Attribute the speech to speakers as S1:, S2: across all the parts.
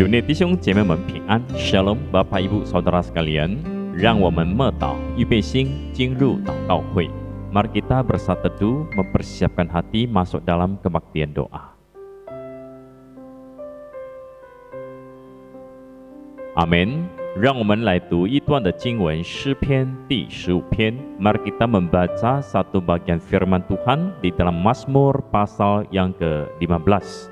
S1: 主内弟兄姐妹们平安 Shalom Bapak Ibu Saudara sekalian, 让我们默祷预备心进入祷告会。 Mari kita bersatu teduh mempersiapkan hati masuk dalam kebaktian doa. Amin. 让我们来读一段的经文，诗篇第15篇。 Mari kita membaca satu bagian firman Tuhan di dalam Mazmur pasal yang ke-15.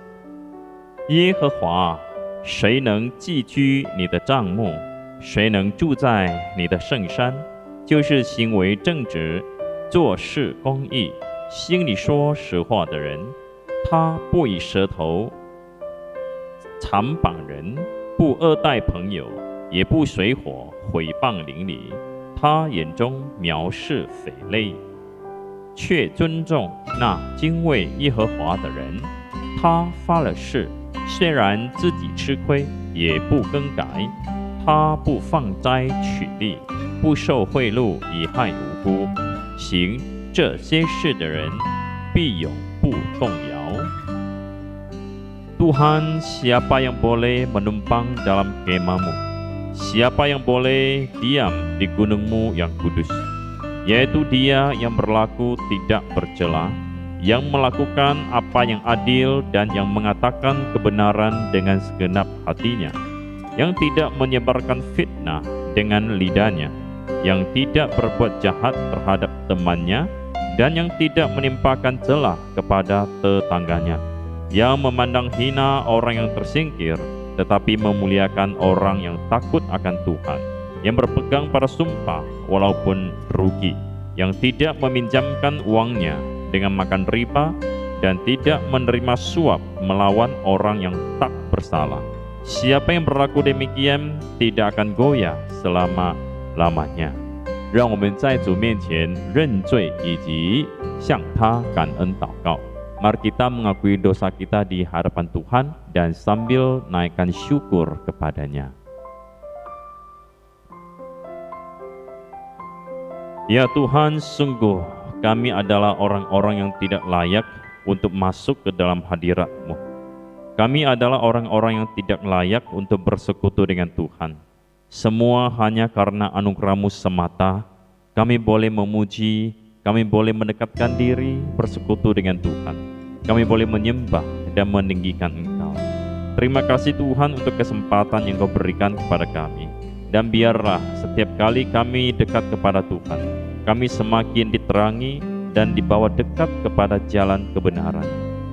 S1: 耶和华，谁能寄居你的帐幕？谁能住在你的圣山？就是行为正直，做事公义，心里说实话的人。他不以舌头谄谤人，不恶待朋友，也不随伙毁谤邻里。他眼中藐视匪类，却尊重那敬畏耶和华的人。他发了誓，虽然自己吃亏，也不更改。他不放灾取利，不受贿赂以害无辜。行这些事的人，必永不动摇。 Tuhan, siapa yang boleh menumpang dalam kemahmu? Siapa yang boleh diam di gunungmu yang kudus? Yaitu dia yang berlaku tidak bercela, yang melakukan apa yang adil dan yang mengatakan kebenaran dengan segenap hatinya, yang tidak menyebarkan fitnah dengan lidahnya, yang tidak berbuat jahat terhadap temannya, dan yang tidak menimpakan celah kepada tetangganya, yang memandang hina orang yang tersingkir, tetapi memuliakan orang yang takut akan Tuhan, yang berpegang pada sumpah walaupun rugi, yang tidak meminjamkan uangnya dengan makan riba, dan tidak menerima suap melawan orang yang tak bersalah. Siapa yang berlaku demikian tidak akan goyah selama-lamanya. 让我们在主面前认罪以及向他感恩祷告。 Mari kita mengakui dosa kita di hadapan Tuhan dan sambil naikkan syukur kepadanya. Ya Tuhan, sungguh kami adalah orang-orang yang tidak layak untuk masuk ke dalam hadirat-Mu. Kami adalah orang-orang yang tidak layak untuk bersekutu dengan Tuhan. Semua hanya karena anugerah-Mu semata, kami boleh memuji, kami boleh mendekatkan diri bersekutu dengan Tuhan. Kami boleh menyembah dan meninggikan Engkau. Terima kasih Tuhan untuk kesempatan yang Kau berikan kepada kami. Dan biarlah setiap kali kami dekat kepada Tuhan, kami semakin diterangi dan dibawa dekat kepada jalan kebenaran.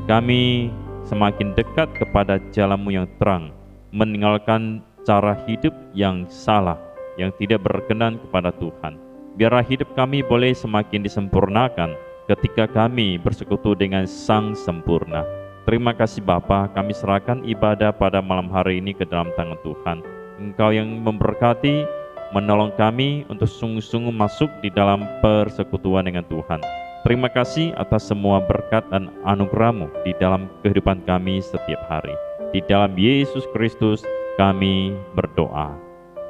S1: Kami semakin dekat kepada jalan-Mu yang terang, meninggalkan cara hidup yang salah, yang tidak berkenan kepada Tuhan. Biarlah hidup kami boleh semakin disempurnakan ketika kami bersekutu dengan Sang Sempurna. Terima kasih Bapa, kami serahkan ibadah pada malam hari ini ke dalam tangan Tuhan. Engkau yang memberkati, menolong kami untuk sungguh-sungguh masuk di dalam persekutuan dengan Tuhan. Terima kasih atas semua berkat dan anugerah-Mu di dalam kehidupan kami setiap hari. Di dalam Yesus Kristus kami berdoa.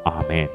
S1: Amin.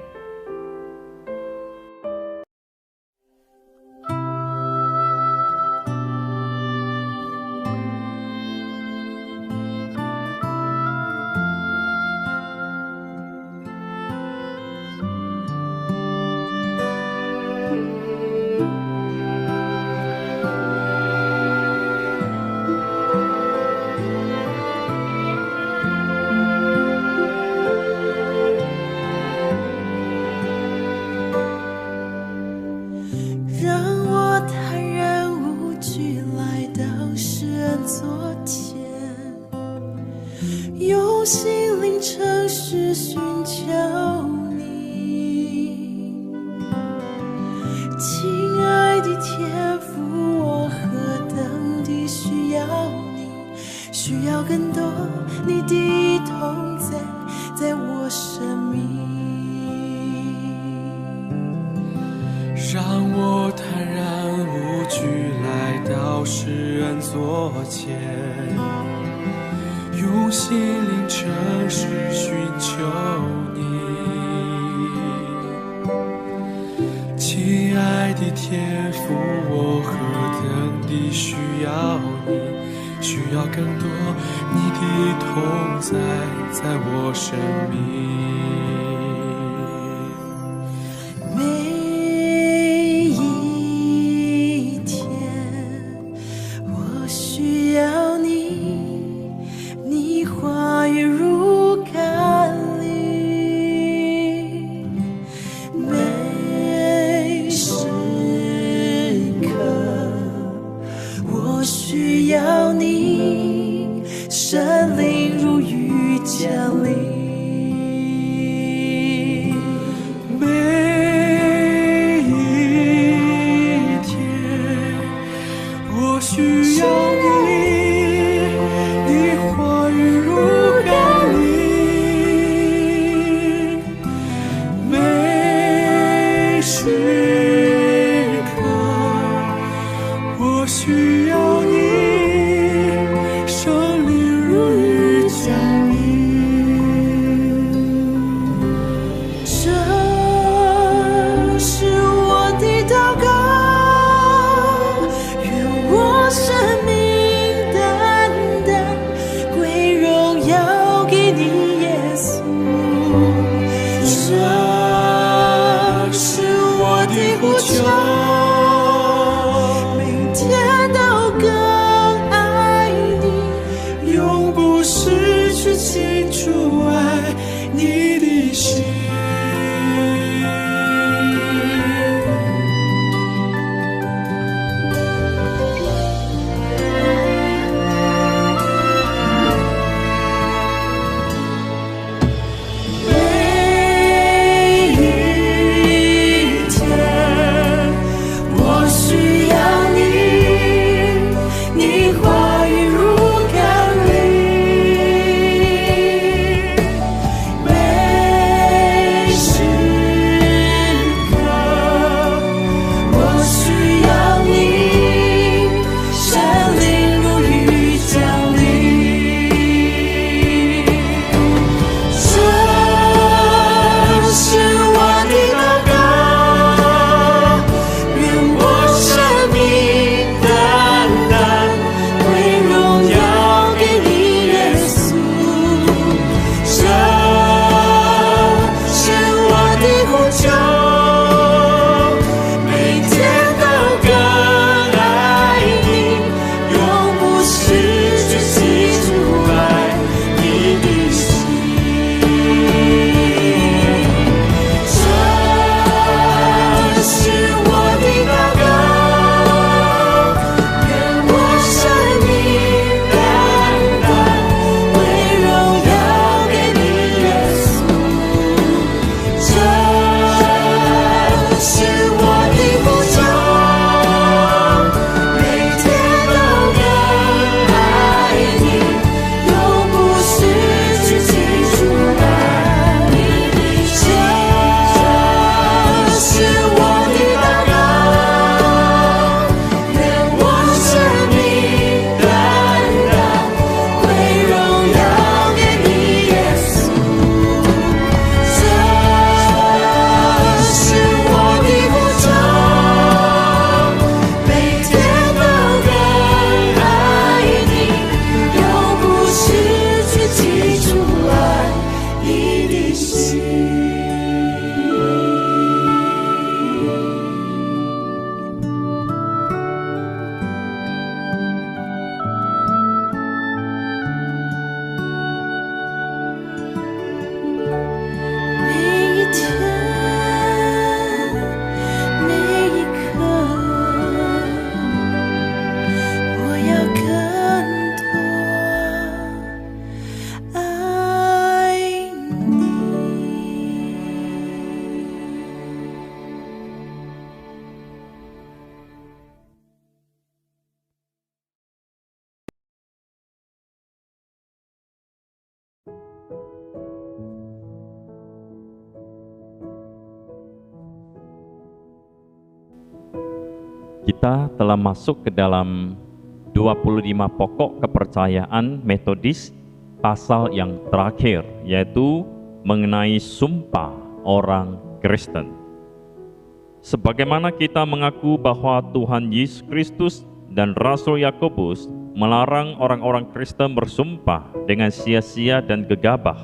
S2: 需要更多你的同在，在我生命。
S3: 每一天，我需要你，你话语如甘霖，每时刻，我需要你，神灵如雨降临。
S2: 需要你，你话语如甘霖，每时刻我需要你，圣灵如雨降临。
S3: 这是我的祷告，生命单单归荣耀给你，耶稣。这是我的呼求，每天都更爱你，永不失去清楚爱你的心。
S1: Kita telah masuk ke dalam 25 pokok kepercayaan Metodis, pasal yang terakhir, yaitu mengenai sumpah orang Kristen. Sebagaimana kita mengaku bahwa Tuhan Yesus Kristus dan Rasul Yakobus melarang orang-orang Kristen bersumpah dengan sia-sia dan gegabah.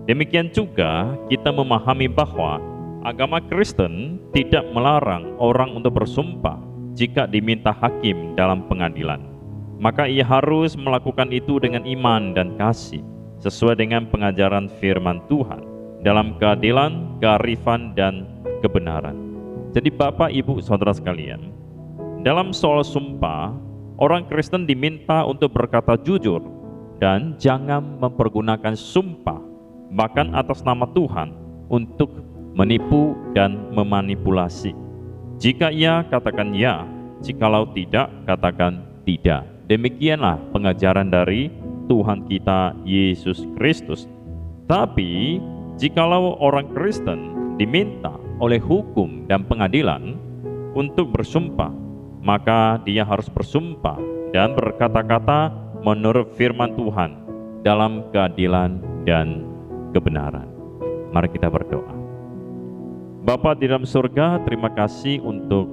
S1: Demikian juga kita memahami bahwa agama Kristen tidak melarang orang untuk bersumpah jika diminta hakim dalam pengadilan. Maka ia harus melakukan itu dengan iman dan kasih, sesuai dengan pengajaran firman Tuhan, dalam keadilan, kearifan, dan kebenaran. Jadi Bapak, Ibu, Saudara sekalian, dalam soal sumpah, orang Kristen diminta untuk berkata jujur dan jangan mempergunakan sumpah, bahkan atas nama Tuhan, untuk menipu dan memanipulasi. Jika ya, katakan ya. Jikalau tidak, katakan tidak. Demikianlah pengajaran dari Tuhan kita Yesus Kristus. Tapi, jikalau orang Kristen diminta oleh hukum dan pengadilan untuk bersumpah, maka dia harus bersumpah dan berkata-kata menurut firman Tuhan dalam keadilan dan kebenaran. Mari kita berdoa. Bapa di dalam surga, terima kasih untuk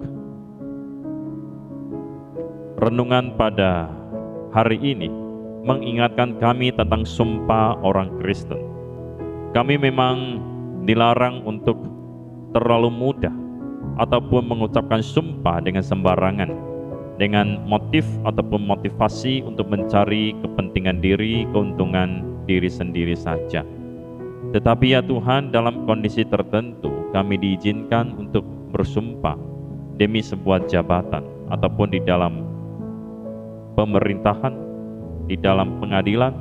S1: renungan pada hari ini mengingatkan kami tentang sumpah orang Kristen. Kami memang dilarang untuk terlalu mudah ataupun mengucapkan sumpah dengan sembarangan, dengan motif ataupun motivasi untuk mencari kepentingan diri, keuntungan diri sendiri saja. Tetapi ya Tuhan, dalam kondisi tertentu kami diizinkan untuk bersumpah demi sebuah jabatan ataupun di dalam pemerintahan, di dalam pengadilan,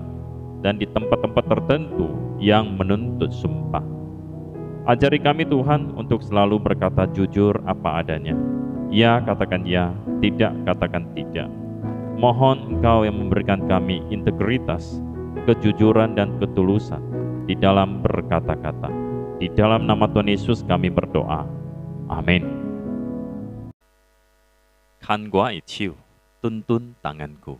S1: dan di tempat-tempat tertentu yang menuntut sumpah. Ajari kami Tuhan untuk selalu berkata jujur apa adanya. Ya, katakan ya. Tidak, katakan tidak. Mohon Engkau yang memberikan kami integritas, kejujuran, dan ketulusan di dalam berkata-kata. Di dalam nama Tuhan Yesus kami berdoa. Amin. Kan gua ichiu, tuntun tanganku.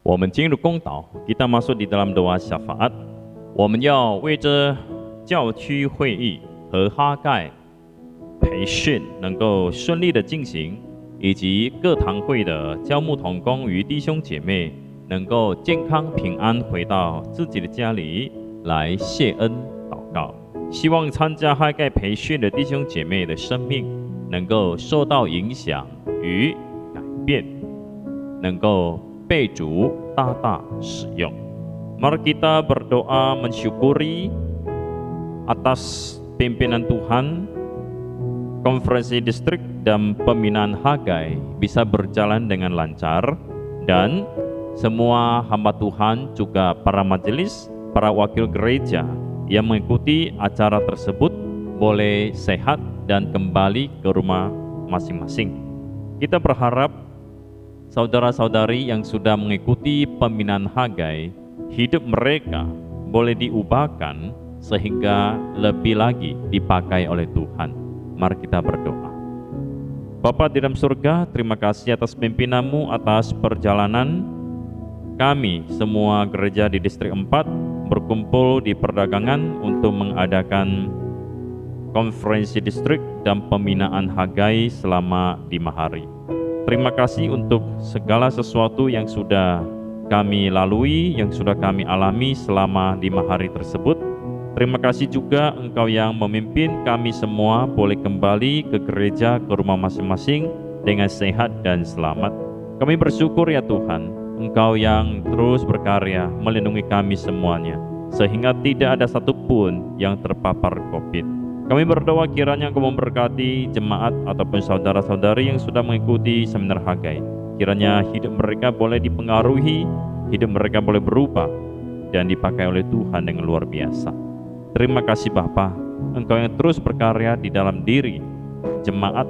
S1: 我们进入公祷 kita masuk di dalam doa syafaat 我们要为着教区会议和哈盖培训能够顺利的进行，以及各堂会的教牧同工与弟兄姐妹能够健康平安回到自己的家里来谢恩祷告。希望参加哈盖培训的弟兄姐妹的生命能够受到影响与改变，能够被主大大使用。Mari kita berdoa mensyukuri atas pimpinan Tuhan, konferensi distrik dan pembinaan Hagai bisa berjalan dengan lancar, dan semua hamba Tuhan juga para majelis, para wakil gereja yang mengikuti acara tersebut boleh sehat dan kembali ke rumah masing-masing. Kita berharap saudara-saudari yang sudah mengikuti pembinaan Hagai, hidup mereka boleh diubahkan sehingga lebih lagi dipakai oleh Tuhan. Mari kita berdoa. Bapa di dalam surga, terima kasih atas pimpinanmu, atas perjalanan kami semua gereja di distrik 4 berkumpul di perdagangan untuk mengadakan konferensi distrik dan pembinaan Hagai selama 5 hari. Terima kasih untuk segala sesuatu yang sudah kami lalui, yang sudah kami alami selama 5 hari tersebut. Terima kasih juga Engkau yang memimpin kami semua boleh kembali ke gereja, ke rumah masing-masing dengan sehat dan selamat. Kami bersyukur ya Tuhan, Engkau yang terus berkarya melindungi kami semuanya, sehingga tidak ada satupun yang terpapar COVID. Kami berdoa kiranya Engkau memberkati jemaat ataupun saudara-saudari yang sudah mengikuti seminar Hagai. Kiranya hidup mereka boleh dipengaruhi, hidup mereka boleh berubah dan dipakai oleh Tuhan dengan luar biasa. Terima kasih Bapa, Engkau yang terus berkarya di dalam diri jemaat,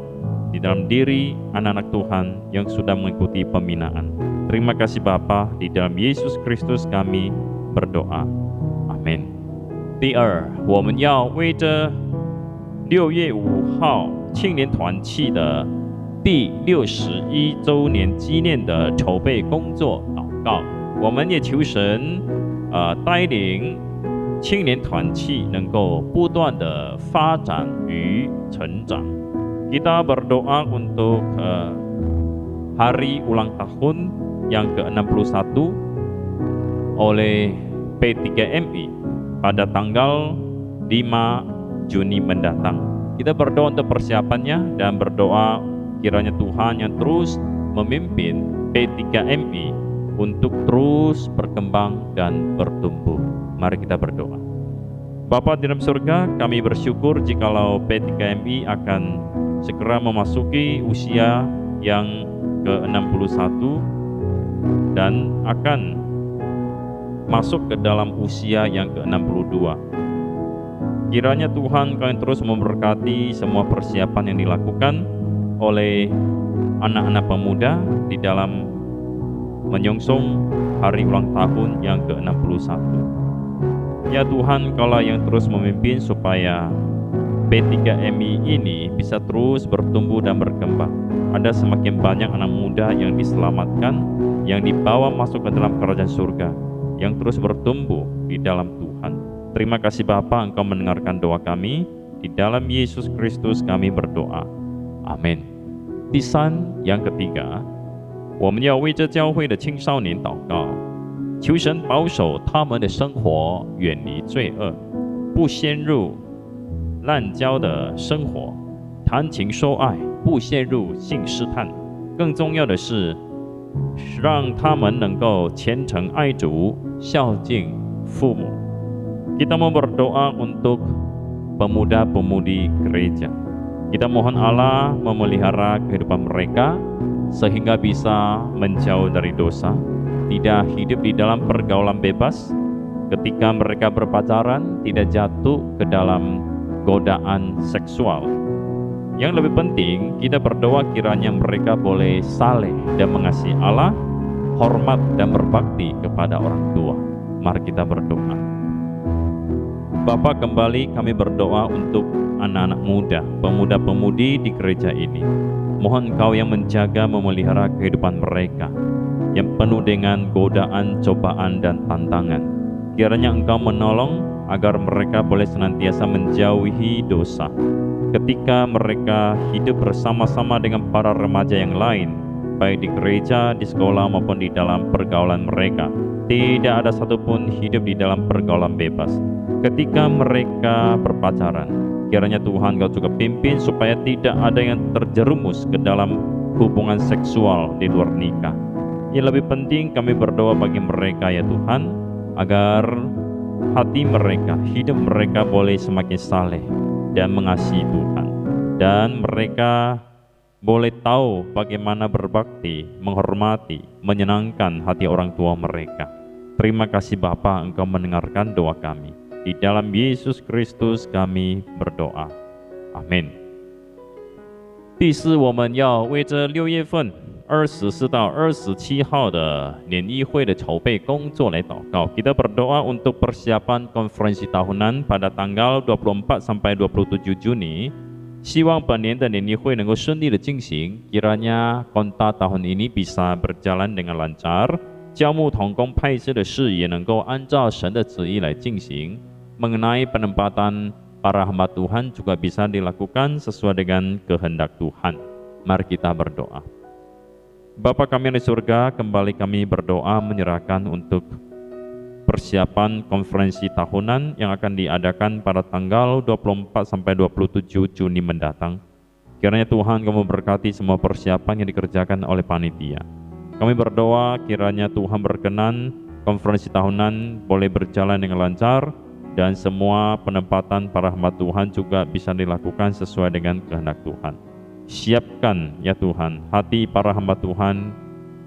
S1: di dalam diri anak-anak Tuhan yang sudah mengikuti pembinaan. Terima kasih Bapa, di dalam Yesus Kristus kami berdoa. Amin. 第二，我们要为着6月5号青年团契的第61周年纪念的筹备工作祷告。我们也求神带领青年团契能够不断的发展与成长。Kita berdoa untuk hari ulang tahun yang ke-61 oleh P3MI pada tanggal 5 Juni mendatang. Kita berdoa untuk persiapannya dan berdoa kiranya Tuhan yang terus memimpin P3MI untuk terus berkembang dan bertumbuh. Mari kita berdoa. Bapa di dalam surga, kami bersyukur jikalau P3MI akan segera memasuki usia yang ke-61 dan akan masuk ke dalam usia yang ke-62. Kiranya Tuhan Kau yang terus memberkati semua persiapan yang dilakukan oleh anak-anak pemuda di dalam menyongsong hari ulang tahun yang ke-61. Ya Tuhan, Kaulah yang terus memimpin supaya P3MI ini bisa terus bertumbuh dan berkembang. Ada semakin banyak anak muda yang diselamatkan, yang dibawa masuk ke dalam kerajaan surga, yang terus bertumbuh di dalam Tuhan. Terima kasih Bapa, Engkau mendengarkan doa kami. Di dalam Yesus Kristus kami berdoa. Amin. 第三， yang ketiga， 我们要为这教会的青少年祷告，求神保守他们的生活远离罪恶，不陷入滥交的生活，谈情说爱，不陷入性试探。更重要的是，让他们能够虔诚爱主，孝敬父母。Kita mau berdoa untuk pemuda-pemudi gereja. Kita mohon Allah memelihara kehidupan mereka sehingga bisa menjauh dari dosa, tidak hidup di dalam pergaulan bebas. Ketika mereka berpacaran, tidak jatuh ke dalam godaan seksual. Yang lebih penting, kita berdoa kiranya mereka boleh saleh dan mengasihi Allah, hormat dan berbakti kepada orang tua. Mari kita berdoa. Bapa, kembali kami berdoa untuk anak-anak muda, pemuda-pemudi di gereja ini. Mohon Engkau yang menjaga, memelihara kehidupan mereka. yang penuh dengan godaan, cobaan, dan tantangan. Kiranya Engkau menolong agar mereka boleh senantiasa menjauhi dosa. Ketika mereka hidup bersama-sama dengan para remaja yang lain, baik di gereja, di sekolah, maupun di dalam pergaulan mereka, tidak ada satupun hidup di dalam pergaulan bebas. Ketika mereka berpacaran, kiranya Tuhan Kau juga pimpin supaya tidak ada yang terjerumus ke dalam hubungan seksual di luar nikah. Yang lebih penting, kami berdoa bagi mereka ya Tuhan, agar hati mereka, hidup mereka boleh semakin saleh dan mengasihi Tuhan, dan mereka boleh tahu bagaimana berbakti, menghormati, menyenangkan hati orang tua mereka. Terima kasih Bapa, Engkau mendengarkan doa kami. Di dalam Yesus Kristus kami berdoa. Amin. 第四，我们要为这6月份24到27号的联谊会的筹备工作来祷告。Kita berdoa untuk persiapan konferensi tahunan pada tanggal 24 sampai 27 Juni. 希望本年的联谊会能够顺利的进行。Kiranya konta tahun ini bisa berjalan dengan lancar。教牧同工派设的事也能够按照神的旨意来进行。Mengenai penempatan para hamba Tuhan juga bisa dilakukan sesuai dengan kehendak Tuhan. Mari kita berdoa. Bapa kami di surga, kembali kami berdoa menyerahkan untuk persiapan konferensi tahunan yang akan diadakan pada tanggal 24 sampai 27 Juni mendatang. Kiranya Tuhan Kamu berkati semua persiapan yang dikerjakan oleh panitia. Kami berdoa kiranya Tuhan berkenan konferensi tahunan boleh berjalan dengan lancar, dan semua penempatan para hamba Tuhan juga bisa dilakukan sesuai dengan kehendak Tuhan. Siapkan ya Tuhan hati para hamba Tuhan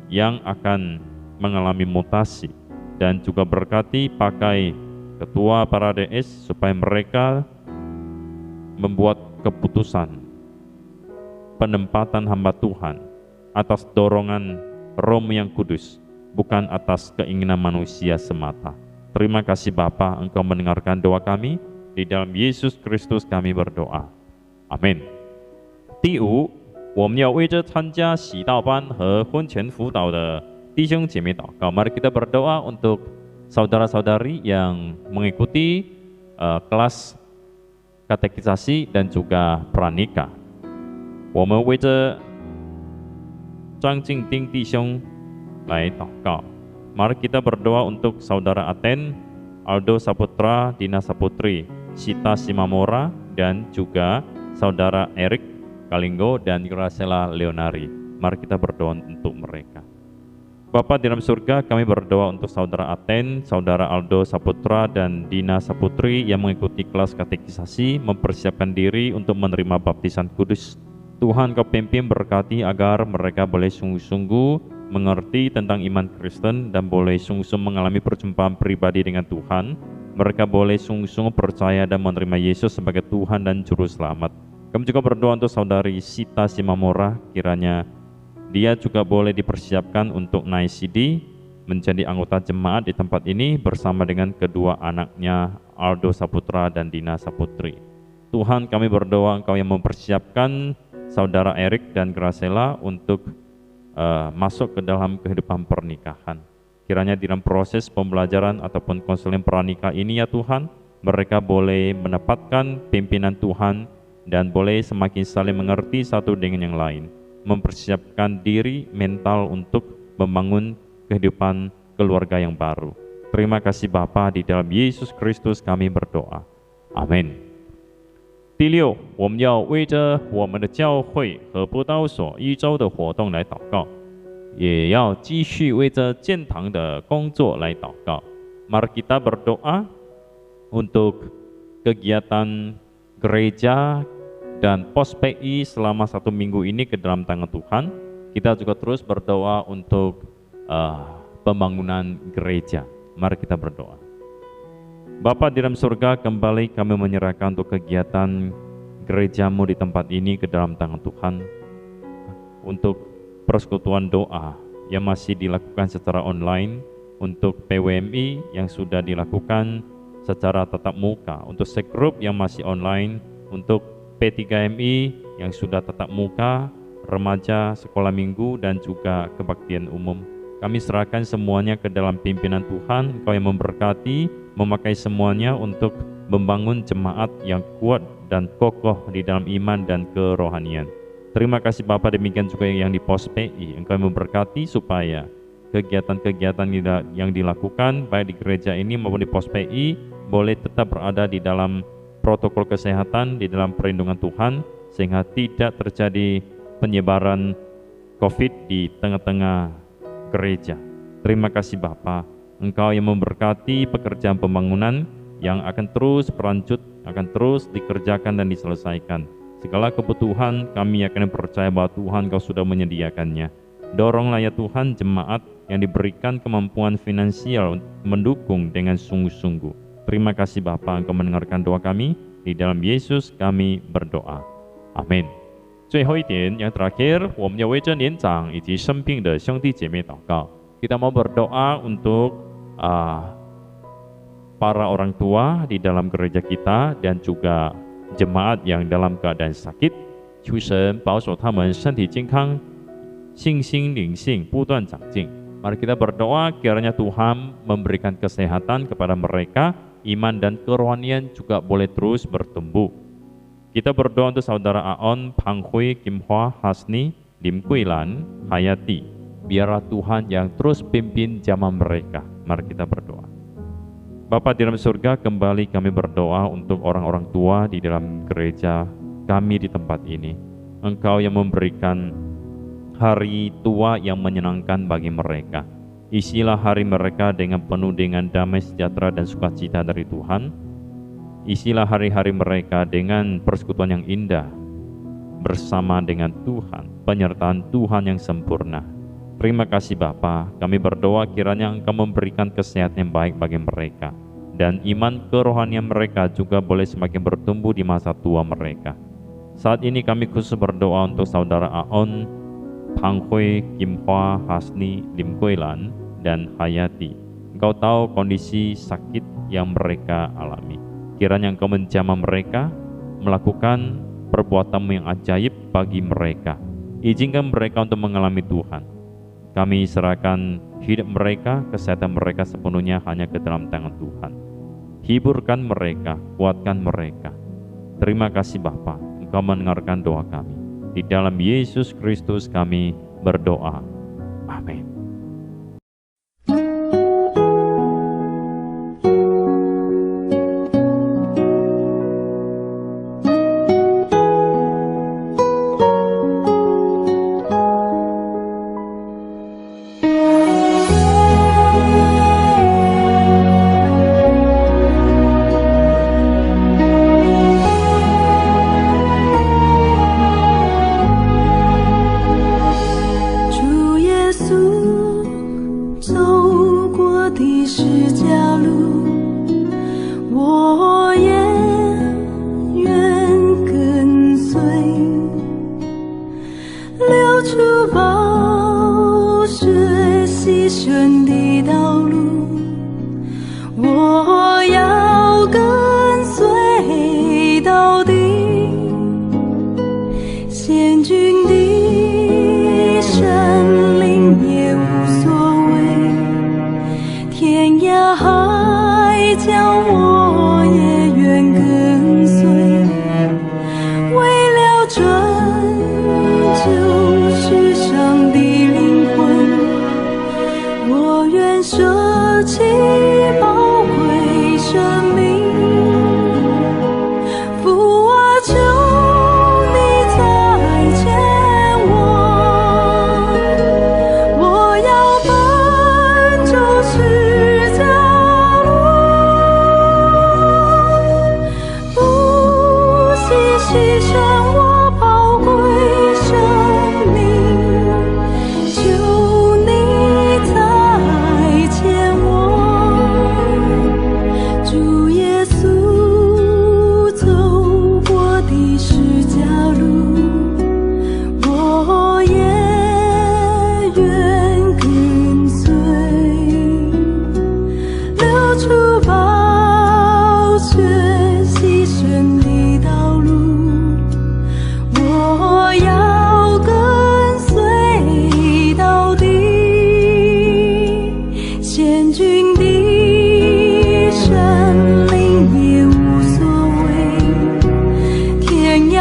S1: yang akan mengalami mutasi, dan juga berkati pakai ketua para DS supaya mereka membuat keputusan penempatan hamba Tuhan atas dorongan Roh yang Kudus, bukan atas keinginan manusia semata. Terima kasih Bapa, Engkau mendengarkan doa kami. Di dalam Yesus Kristus kami berdoa. Amin. 第五，我们要为这参加喜道班和婚前辅导的弟兄姐妹祷告。Mari kita berdoa untuk saudara-saudari yang mengikuti kelas katekisasi dan juga pranikah. 我们为这张敬丁弟兄来祷告。Mari kita berdoa untuk saudara Aten, Aldo Saputra, Dina Saputri, Sita Simamora, dan juga saudara Erik Kalinggo dan Gracela Leonari. Mari kita berdoa untuk mereka. Bapa di dalam surga, kami berdoa untuk saudara Aten, saudara Aldo Saputra, dan Dina Saputri yang mengikuti kelas katekisasi, mempersiapkan diri untuk menerima baptisan kudus. Tuhan Kau pimpin berkati agar mereka boleh sungguh-sungguh mengerti tentang iman Kristen dan boleh sungguh-sungguh mengalami perjumpaan pribadi dengan Tuhan. Mereka boleh sungguh-sungguh percaya dan menerima Yesus sebagai Tuhan dan Juru Selamat. Kami juga berdoa untuk saudari Sita Simamora, kiranya dia juga boleh dipersiapkan untuk naik CD, menjadi anggota jemaat di tempat ini bersama dengan kedua anaknya Aldo Saputra dan Dina Saputri. Tuhan, kami berdoa Engkau yang mempersiapkan saudara Erik dan Gracela untuk masuk ke dalam kehidupan pernikahan. Kiranya di dalam proses pembelajaran ataupun konseling pranikah ini ya Tuhan, mereka boleh mendapatkan pimpinan Tuhan dan boleh semakin saling mengerti satu dengan yang lain, mempersiapkan diri mental untuk membangun kehidupan keluarga yang baru. Terima kasih Bapa, di dalam Yesus Kristus kami berdoa. Amin. 第六，我们要为着我们的教会和布道所1周的活动来祷告，也要继续为着建堂的工作来祷告。Mari kita berdoa untuk kegiatan gereja dan pos PI selama 1 minggu ini ke dalam tangan Tuhan. Kita juga terus berdoa untuk pembangunan gereja. Mari kita berdoa. Bapa di dalam surga, kembali kami menyerahkan untuk kegiatan gerejamu di tempat ini ke dalam tangan Tuhan, untuk persekutuan doa yang masih dilakukan secara online, untuk PWMI yang sudah dilakukan secara tatap muka, untuk sekgrup yang masih online, untuk P3MI yang sudah tatap muka, remaja, sekolah minggu, dan juga kebaktian umum. Kami serahkan semuanya ke dalam pimpinan Tuhan. Engkau yang memberkati, memakai semuanya untuk membangun jemaat yang kuat dan kokoh di dalam iman dan kerohanian. Terima kasih Bapa, demikian juga yang di Pos PI. Engkau yang memberkati supaya kegiatan-kegiatan yang dilakukan baik di gereja ini maupun di Pos PI boleh tetap berada di dalam protokol kesehatan, di dalam perlindungan Tuhan, sehingga tidak terjadi penyebaran COVID di tengah-tengah gereja. Terima kasih Bapa, Engkau yang memberkati pekerjaan pembangunan yang akan terus berlanjut, akan terus dikerjakan dan diselesaikan. Segala kebutuhan kami akan percaya bahwa Tuhan Kau sudah menyediakannya. Doronglah ya Tuhan jemaat yang diberikan kemampuan finansial mendukung dengan sungguh-sungguh. Terima kasih Bapa, Engkau mendengarkan doa kami. Di dalam Yesus kami berdoa. Amin. 最后一点 yang terakhir, 我们要为着年长以及生病的兄弟姐妹祷告。Kita mau berdoa untuk para orang tua di dalam gereja kita dan juga jemaat yang dalam keadaan sakit. 求神保守他们身体健康，信心灵性不断长进。Mari kita berdoa kiranya Tuhan memberikan kesehatan kepada mereka, iman dan kerohanian juga boleh terus bertumbuh. Kita berdoa untuk saudara Aon, Pang Hui, Kim Hwa, Hasni, Lim Kui Lan, Hayati. Biarlah Tuhan yang terus pimpin zaman mereka. Mari kita berdoa. Bapa di dalam surga, kembali kami berdoa untuk orang-orang tua di dalam gereja kami di tempat ini. Engkau yang memberikan hari tua yang menyenangkan bagi mereka. Isilah hari mereka dengan penuh dengan damai sejahtera dan sukacita dari Tuhan. Isilah hari-hari mereka dengan persekutuan yang indah bersama dengan Tuhan, penyertaan Tuhan yang sempurna. Terima kasih Bapa, kami berdoa kiranya Engkau memberikan kesehatan yang baik bagi mereka, dan iman kerohanian mereka juga boleh semakin bertumbuh di masa tua mereka. Saat ini kami khusus berdoa untuk saudara Aon, Pang Hui, Kim Hwa, Hasni, Lim Kui Lan, dan Hayati. Engkau tahu kondisi sakit yang mereka alami. Kiranya Engkau menjamah mereka, melakukan perbuatan yang ajaib bagi mereka. Izinkan mereka untuk mengalami Tuhan. Kami serahkan hidup mereka, kesehatan mereka sepenuhnya hanya ke dalam tangan Tuhan. Hiburkan mereka, kuatkan mereka. Terima kasih Bapa, Engkau mendengarkan doa kami. Di dalam Yesus Kristus kami berdoa. Amin.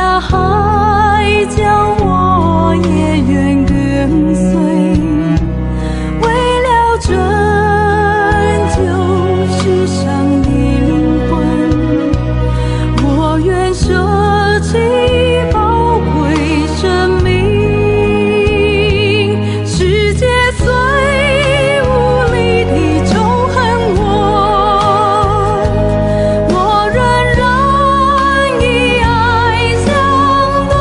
S4: 涯海角我也愿跟随，为了拯救世上的灵魂，我愿舍弃宝贵生命。世界虽无力地仇恨我仍然以爱相对，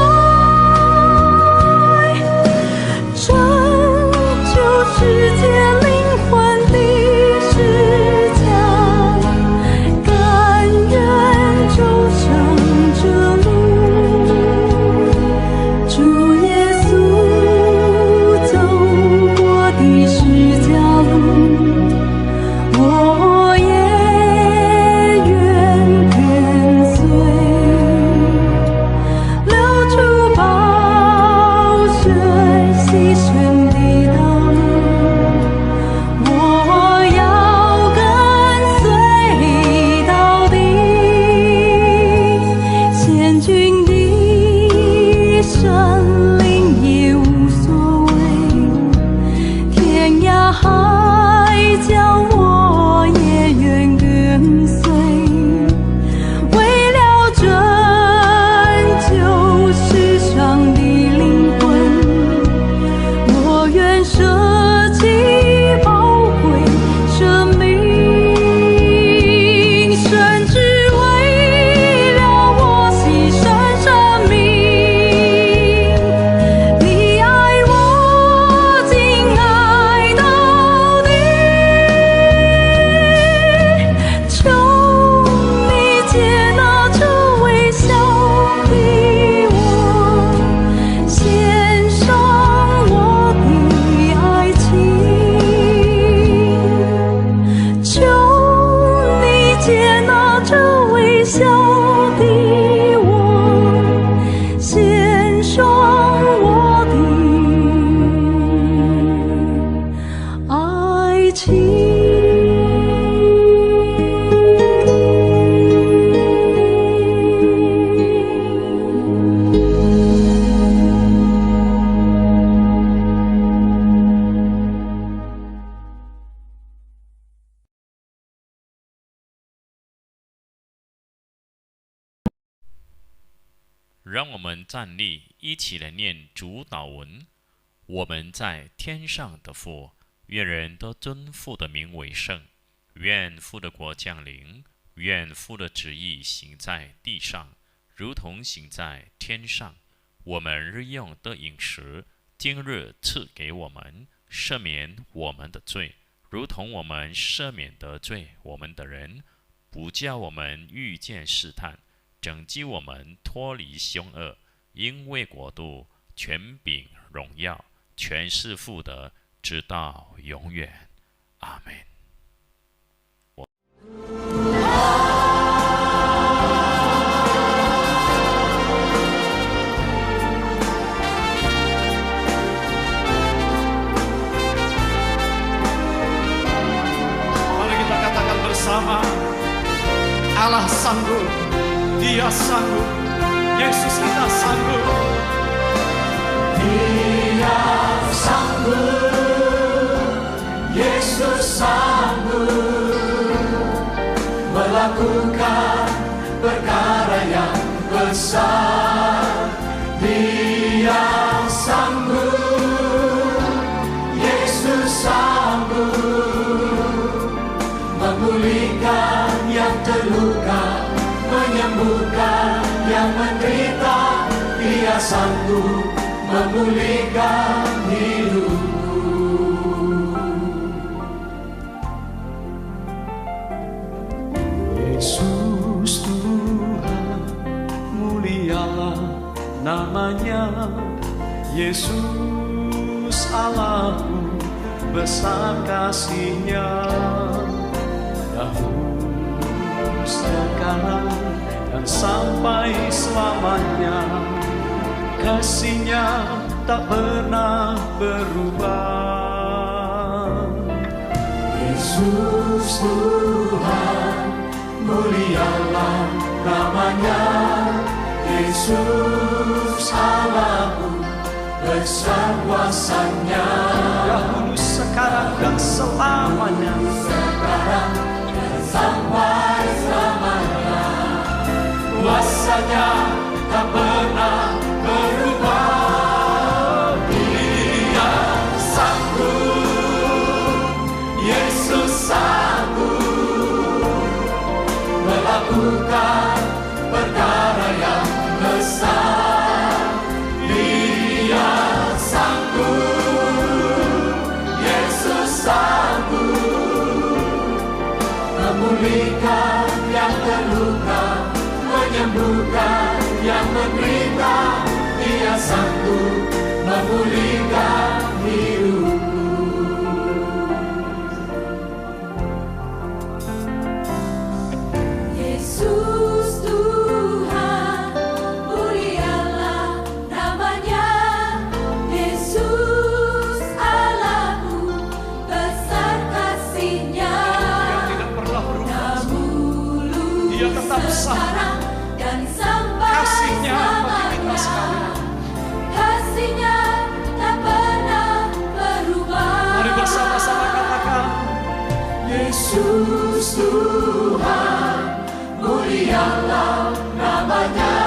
S4: 拯救世界灵魂的世家，甘愿走上这路。主耶稣走过的十架路，我也愿跟随，流出宝血牺牲的道路，我要跟随到底。险峻的山林也无所谓，天涯海角我也愿跟随，为了拯救世上的灵魂，我愿舍弃宝贵生命，甚至为了我牺牲生命。你爱我，敬爱到底，求你接纳这微笑的我，献上我的爱情。求你接纳这微笑的我，献上我的爱情。
S1: 让我们站立，一起来念主祷文。我们在天上的父，愿人都尊父的名为圣。愿父的国降临，愿父的旨意行在地上，如同行在天上。我们日用的饮食，今日赐给我们，赦免我们的罪，如同我们赦免得罪我们的人，不叫我们遇见试探，拯救我们脱离凶恶。因为国度、权柄、荣耀，全是父的，直到永远。阿们。
S5: Mari kita katakan bersama, Allah sanggup, Dia sanggup, Yesus kita sanggup.
S3: Dia sanggup, Yesus sanggup melakukan perkara yang besar. Dia sanggup, Yesus sanggup memulihkan yang terluka, menyembuhkan yang menderita. Dia sanggup memulihkan hidupku.
S5: Yesus Tuhan, mulialah namanya. Yesus Allahku, besar kasih-Nya. Dahulu, sekarang, dan sampai selamanya. Kasih-Nya tak pernah berubah.
S3: Yesus Tuhan, mulialah namanya. Yesus Allahku besar kuasanya,
S5: dahulu, sekarang, dan selamanya.
S3: sekarang dan sampai selamanya. Kuasanya tak pernah berubah. Dia sanggup, Yesus sanggup melakukan perkara yang besar. Dia sanggup, Yesus sanggup memulihkan yang terluka, menyembuhkan yang menderita. Dia sanggup memulihkan hidupku.
S4: Yesus Tuhan, mulialah namanya. Yesus Allahku, besar kasih-Nya.
S5: Dia tidak pernah berubah.
S4: Dahulu,
S5: Dia tetap sama.
S4: sekarang, dan sampai
S5: Kasih-Nya bagi kita
S4: selamanya.
S5: sekalian.
S4: Kasih-Nya tak pernah berubah.
S5: Mari bersama-sama katakan,
S3: Yesus Tuhan, mulialah namanya.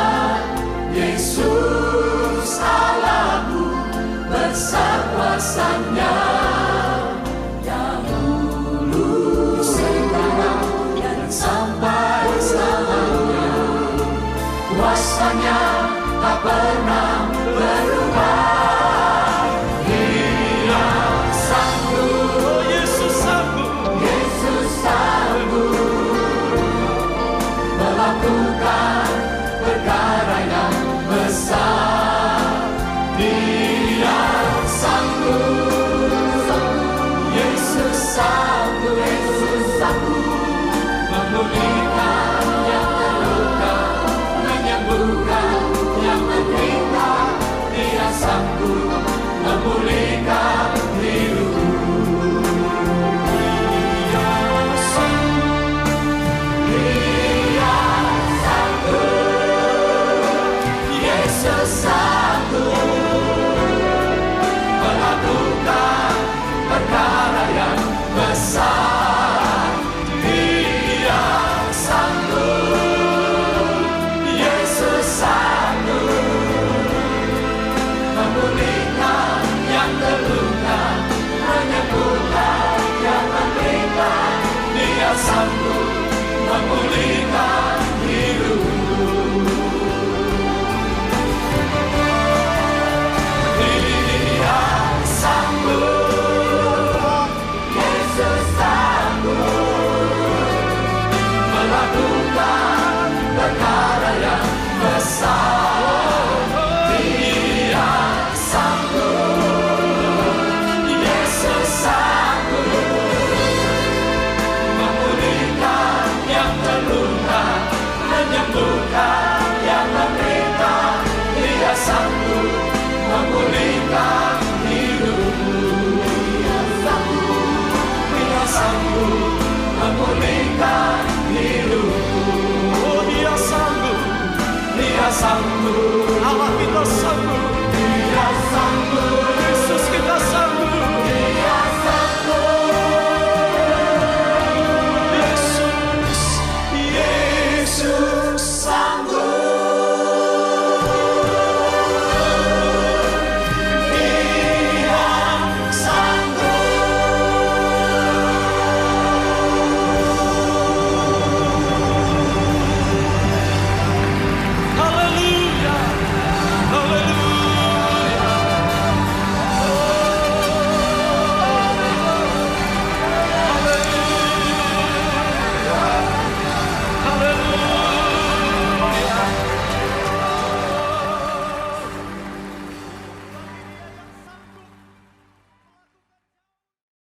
S3: Yesus Allahku besar kuasanya. Dahulu, sekarang, dan sampai selamanya. Kuasanya tak pernah berubah. Dia sanggup,
S5: oh Yesus sanggup.
S3: Yesus sanggup melakukan perkara yang besar. Dia sanggup, Yesus sanggup, Yesus sanggup memulihkan yang terluka, menyembuhkan yang menderita. Dia sanggup memulihkan hidupku. Dia sanggup, Yesus sanggup